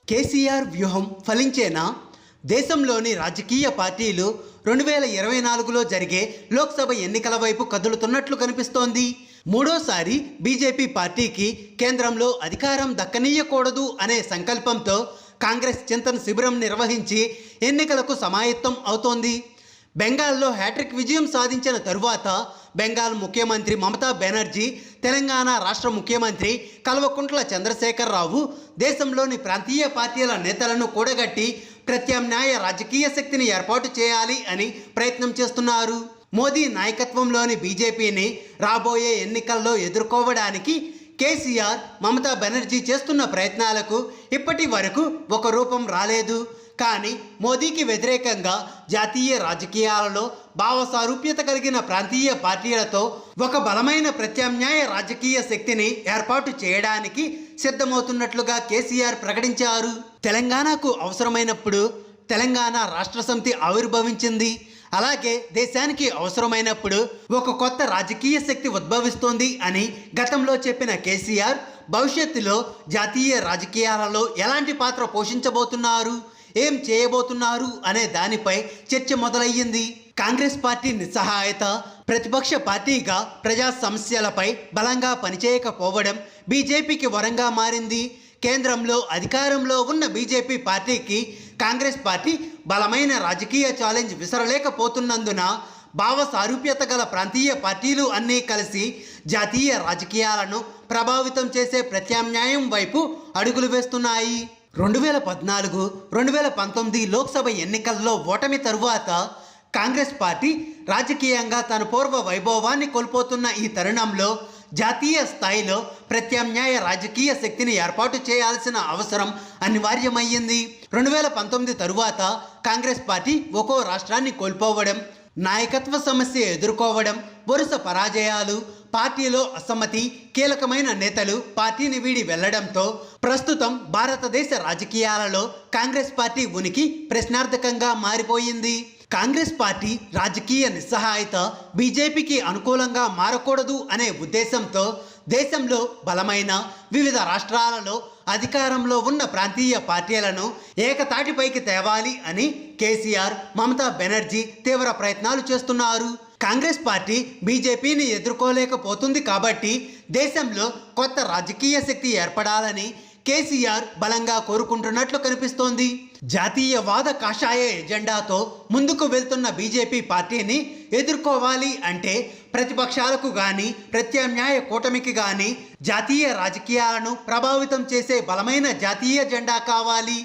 కేసీఆర్ వ్యూహం ఫలించేనా? దేశంలోని రాజకీయ పార్టీలు 2024లో జరిగే లోక్సభ ఎన్నికల వైపు కదులుతున్నట్లు కనిపిస్తోంది. మూడోసారి బీజేపీ పార్టీకి కేంద్రంలో అధికారం దక్కనీయకూడదు అనే సంకల్పంతో కాంగ్రెస్ చింతన శిబిరం నిర్వహించి ఎన్నికలకు సమాయత్తం అవుతోంది. బెంగాల్లో హ్యాట్రిక్ విజయం సాధించిన తరువాత బెంగాల్ ముఖ్యమంత్రి మమతా బెనర్జీ, తెలంగాణ రాష్ట్ర ముఖ్యమంత్రి కల్వకుంట్ల చంద్రశేఖరరావు దేశంలోని ప్రాంతీయ పార్టీల నేతలను కూడగట్టి ప్రత్యామ్నాయ రాజకీయ శక్తిని ఏర్పాటు చేయాలి అని ప్రయత్నం చేస్తున్నారు. మోదీ నాయకత్వంలోని బీజేపీని రాబోయే ఎన్నికల్లో ఎదుర్కోవడానికి కేసీఆర్, మమతా బెనర్జీ చేస్తున్న ప్రయత్నాలకు ఇప్పటి వరకు ఒక రూపం రాలేదు. కానీ మోదీకి వ్యతిరేకంగా జాతీయ రాజకీయాలలో భావసారూప్యత కలిగిన ప్రాంతీయ పార్టీలతో ఒక బలమైన ప్రత్యామ్నాయ రాజకీయ శక్తిని ఏర్పాటు చేయడానికి సిద్ధమవుతున్నట్లుగా కేసీఆర్ ప్రకటించారు. తెలంగాణకు అవసరమైనప్పుడు తెలంగాణ రాష్ట్ర సమితి ఆవిర్భవించింది. అలాగే దేశానికి అవసరమైనప్పుడు ఒక కొత్త రాజకీయ శక్తి ఉద్భవిస్తోంది అని గతంలో చెప్పిన కేసీఆర్ భవిష్యత్తులో జాతీయ రాజకీయాలలో ఎలాంటి పాత్ర పోషించబోతున్నారు, ఏం చేయబోతున్నారు అనే దానిపై చర్చ మొదలయ్యింది. కాంగ్రెస్ పార్టీ నిస్సహాయత, ప్రతిపక్ష పార్టీగా ప్రజా సమస్యలపై బలంగా పనిచేయకపోవడం బీజేపీకి వరంగా మారింది. కేంద్రంలో అధికారంలో ఉన్న బీజేపీ పార్టీకి కాంగ్రెస్ పార్టీ బలమైన రాజకీయ ఛాలెంజ్ విసరలేకపోతున్నందున భావ సారూప్యత గల ప్రాంతీయ పార్టీలు అన్నీ కలిసి జాతీయ రాజకీయాలను ప్రభావితం చేసే ప్రత్యామ్నాయం వైపు అడుగులు వేస్తున్నాయి. 2014, 2019 లోక్సభ ఎన్నికల్లో ఓటమి తరువాత కాంగ్రెస్ పార్టీ రాజకీయంగా తన పూర్వ వైభవాన్ని కోల్పోతున్న ఈ తరుణంలో జాతీయ స్థాయిలో ప్రత్యామ్నాయ రాజకీయ శక్తిని ఏర్పాటు చేయాల్సిన అవసరం అనివార్యమయ్యింది. 2019 తరువాత కాంగ్రెస్ పార్టీ ఒక్కో రాష్ట్రాన్ని కోల్పోవడం, నాయకత్వ సమస్య ఎదుర్కోవడం, వరుస పరాజయాలు, పార్టీలో అసమ్మతి, కీలకమైన నేతలు పార్టీని వీడి వెళ్లడంతో ప్రస్తుతం భారతదేశ రాజకీయాలలో కాంగ్రెస్ పార్టీ ఉనికి ప్రశ్నార్థకంగా మారిపోయింది. కాంగ్రెస్ పార్టీ రాజకీయ నిస్సహాయత బీజేపీకి అనుకూలంగా మారకూడదు అనే ఉద్దేశంతో దేశంలో బలమైన వివిధ రాష్ట్రాలలో అధికారంలో ఉన్న ప్రాంతీయ పార్టీలను ఏకతాటిపైకి తేవాలి అని కేసీఆర్, మమతా బెనర్జీ తీవ్ర ప్రయత్నాలు చేస్తున్నారు. కాంగ్రెస్ పార్టీ బీజేపీని ఎదుర్కోలేకపోతుంది కాబట్టి దేశంలో కొత్త రాజకీయ శక్తి ఏర్పడాలని కేసీఆర్ బలంగా కోరుకుంటున్నట్లు కనిపిస్తోంది. జాతీయవాద కాషాయ ఎజెండాతో ముందుకు వెళ్తున్న బీజేపీ పార్టీని ఎదుర్కోవాలి అంటే ప్రతిపక్షాలకు కానీ ప్రత్యామ్నాయ కూటమికి కానీ జాతీయ రాజకీయాలను ప్రభావితం చేసే బలమైన జాతీయ జెండా కావాలి.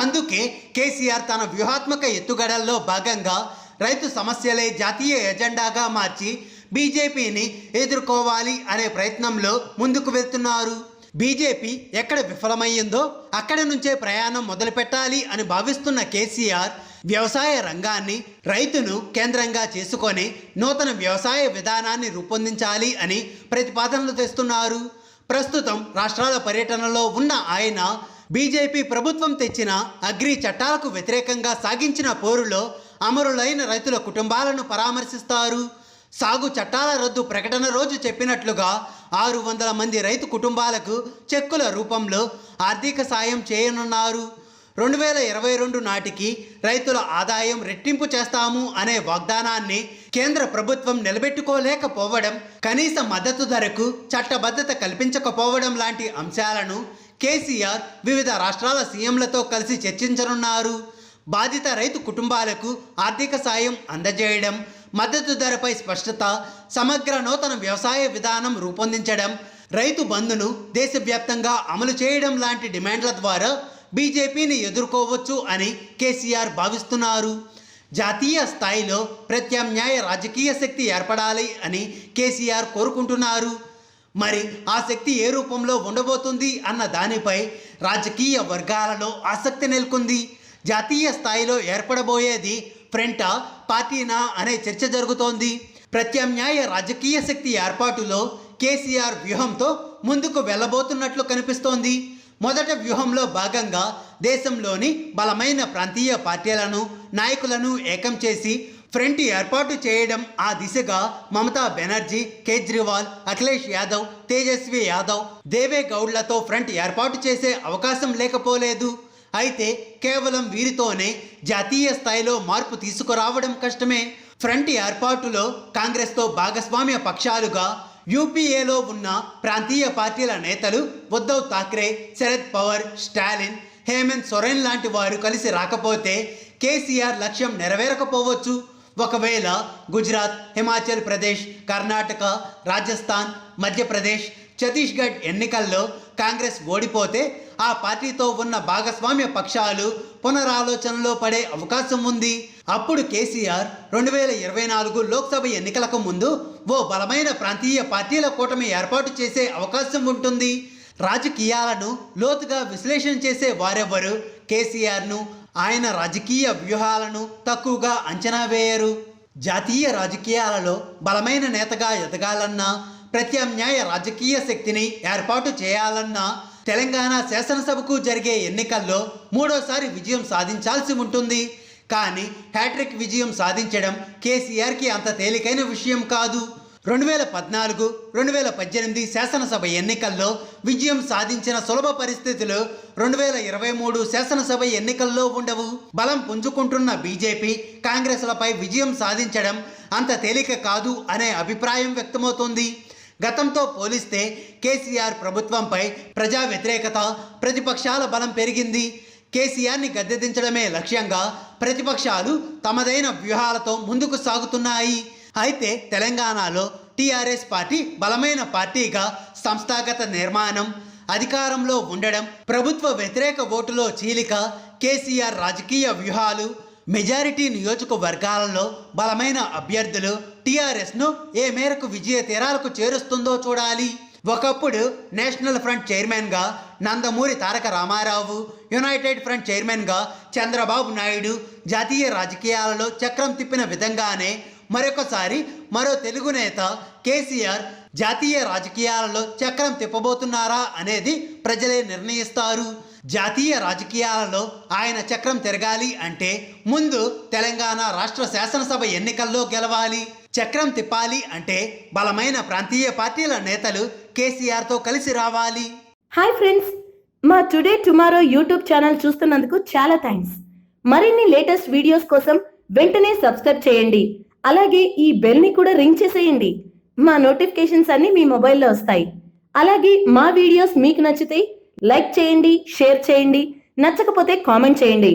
అందుకే కేసీఆర్ తన వ్యూహాత్మక ఎత్తుగడల్లో భాగంగా రైతు సమస్యలే జాతీయ ఎజెండాగా మార్చి బీజేపీని ఎదుర్కోవాలి అనే ప్రయత్నంలో ముందుకు వెళ్తున్నారు. బీజేపీ ఎక్కడ విఫలమయ్యిందో అక్కడి నుంచే ప్రయాణం మొదలుపెట్టాలి అని భావిస్తున్న కేసీఆర్ వ్యవసాయ రంగాన్ని, రైతును కేంద్రంగా చేసుకొని నూతన వ్యవసాయ విధానాన్ని రూపొందించాలి అని ప్రతిపాదనలు తెస్తున్నారు. ప్రస్తుతం రాష్ట్రాల పర్యటనలో ఉన్న ఆయన బీజేపీ ప్రభుత్వం తెచ్చిన అగ్రి చట్టాలకు వ్యతిరేకంగా సాగించిన పోరులో అమరులైన రైతుల కుటుంబాలను పరామర్శిస్తారు. సాగు చట్టాల రద్దు ప్రకటన రోజు చెప్పినట్లుగా 600 మంది రైతు కుటుంబాలకు చెక్కుల రూపంలో ఆర్థిక సాయం చేయనున్నారు. 2022 నాటికి రైతుల ఆదాయం రెట్టింపు చేస్తాము అనే వాగ్దానాన్ని కేంద్ర ప్రభుత్వం నిలబెట్టుకోలేకపోవడం, కనీస మద్దతు ధరకు చట్టబద్ధత కల్పించకపోవడం లాంటి అంశాలను కేసీఆర్ వివిధ రాష్ట్రాల సీఎంలతో కలిసి చర్చించనున్నారు. బాధిత రైతు కుటుంబాలకు ఆర్థిక సాయం అందజేయడం, మద్దతు ధరపై స్పష్టత, సమగ్ర నూతన వ్యవసాయ విధానం రూపొందించడం, రైతు బంధును దేశవ్యాప్తంగా అమలు చేయడం లాంటి డిమాండ్ల ద్వారా బీజేపీని ఎదుర్కోవచ్చు అని కేసీఆర్ భావిస్తున్నారు. జాతీయ స్థాయిలో ప్రత్యామ్నాయ రాజకీయ శక్తి ఏర్పడాలి అని కేసీఆర్ కోరుకుంటున్నారు. మరి ఆ శక్తి ఏ రూపంలో ఉండబోతుంది అన్న దానిపై రాజకీయ వర్గాలలో ఆసక్తి నెలకొంది. జాతీయ స్థాయిలో ఏర్పడబోయేది ఫ్రంటా, పార్టీనా అనే చర్చ జరుగుతోంది. ప్రత్యామ్నాయ రాజకీయ శక్తి ఏర్పాటులో కేసీఆర్ వ్యూహంతో ముందుకు వెళ్ళబోతున్నట్లు కనిపిస్తోంది. మొదట వ్యూహంలో భాగంగా దేశంలోని బలమైన ప్రాంతీయ పార్టీలను, నాయకులను ఏకం చేసి ఫ్రంట్ ఏర్పాటు చేయడం. ఆ దిశగా మమతా బెనర్జీ, కేజ్రీవాల్, అఖిలేష్ యాదవ్, తేజస్వి యాదవ్, దేవేగౌడ్లతో ఫ్రంట్ ఏర్పాటు చేసే అవకాశం లేకపోలేదు. అయితే కేవలం వీరితోనే జాతీయ స్థాయిలో మార్పు తీసుకురావడం కష్టమే. ఫ్రంట్ ఏర్పాటులో కాంగ్రెస్తో భాగస్వామ్య పక్షాలుగా యూపీఏలో ఉన్న ప్రాంతీయ పార్టీల నేతలు ఉద్ధవ్ ఠాక్రే, శరద్ పవార్, స్టాలిన్, హేమంత్ సోరెన్ లాంటి వారు కలిసి రాకపోతే కేసీఆర్ లక్ష్యం నెరవేరకపోవచ్చు. ఒకవేళ గుజరాత్, హిమాచల్ ప్రదేశ్, కర్ణాటక, రాజస్థాన్, మధ్యప్రదేశ్, ఛత్తీస్గఢ్ ఎన్నికల్లో కాంగ్రెస్ ఓడిపోతే ఆ పార్టీతో ఉన్న భాగస్వామ్య పక్షాలు పునరాలోచనలో పడే అవకాశం ఉంది. అప్పుడు కేసీఆర్ 2024 లోక్సభ ఎన్నికలకు ముందు ఓ బలమైన ప్రాంతీయ పార్టీల కూటమి ఏర్పాటు చేసే అవకాశం ఉంటుంది. రాజకీయాలను లోతుగా విశ్లేషణ చేసే వారెవరు కేసీఆర్ను, ఆయన రాజకీయ వ్యూహాలను తక్కువగా అంచనా వేయరు. జాతీయ రాజకీయాలలో బలమైన నేతగా ఎదగాలన్నా, ప్రత్యామ్నాయ రాజకీయ శక్తిని ఏర్పాటు చేయాలన్నా తెలంగాణ శాసనసభకు జరిగే ఎన్నికల్లో మూడోసారి విజయం సాధించాల్సి ఉంటుంది. కానీ హ్యాట్రిక్ విజయం సాధించడం కేసీఆర్కి అంత తేలికైన విషయం కాదు. 2014, 2018 శాసనసభ ఎన్నికల్లో విజయం సాధించిన సులభ పరిస్థితులు 2023 శాసనసభ ఎన్నికల్లో ఉండవు. బలం పుంజుకుంటున్న బీజేపీ, కాంగ్రెస్లపై విజయం సాధించడం అంత తేలిక కాదు అనే అభిప్రాయం వ్యక్తమవుతోంది. గతంతో పోలిస్తే కేసీఆర్ ప్రభుత్వంపై ప్రజా వ్యతిరేకత, ప్రతిపక్షాల బలం పెరిగింది. కేసీఆర్ని గద్దెదించడమే లక్ష్యంగా ప్రతిపక్షాలు తమదైన వ్యూహాలతో ముందుకు సాగుతున్నాయి. అయితే తెలంగాణలో టీఆర్ఎస్ పార్టీ బలమైన పార్టీగా సంస్థాగత నిర్మాణం, అధికారంలో ఉండడం, ప్రభుత్వ వ్యతిరేక ఓటులో చీలిక, కేసీఆర్ రాజకీయ వ్యూహాలు, మెజారిటీ నియోజకవర్గాలలో బలమైన అభ్యర్థులు టీఆర్ఎస్ను ఏ మేరకు విజయ తీరాలకు చేరుస్తుందో చూడాలి. ఒకప్పుడు నేషనల్ ఫ్రంట్ చైర్మన్గా నందమూరి తారక రామారావు, యునైటెడ్ ఫ్రంట్ చైర్మన్గా చంద్రబాబు నాయుడు జాతీయ రాజకీయాలలో చక్రం తిప్పిన విధంగానే మరొకసారి మరో తెలుగు నేత కేసీఆర్ జాతీయ రాజకీయాలలో చక్రం తిప్పబోతున్నారా అనేది ప్రజలే నిర్ణయిస్తారు. జాతీయ రాజకీయాలలో ఆయన చక్రం తిరగాలి అంటే ముందు తెలంగాణ రాష్ట్ర శాసనసభ ఎన్నికల్లో గెలవాలి. చక్రం తిప్పాలి అంటే బలమైన ప్రాంతీయ పార్టీల నేతలు కేసీఆర్తో కలిసి రావాలి. హాయ్ ఫ్రెండ్స్, మా టుడే టుమారో యూట్యూబ్ ఛానల్ చూస్తున్నందుకు చాలా థ్యాంక్స్. మరిన్ని లేటెస్ట్ వీడియోస్ కోసం వెంటనే సబ్స్క్రైబ్ చేయండి. అలాగే ఈ బెల్ ని కూడా రింగ్ చేసేయండి. మా నోటిఫికేషన్స్ అన్ని మీ మొబైల్లో వస్తాయి. అలాగే మా వీడియోస్ మీకు నచ్చితే లైక్ చేయండి, షేర్ చేయండి, నచ్చకపోతే కామెంట్ చేయండి.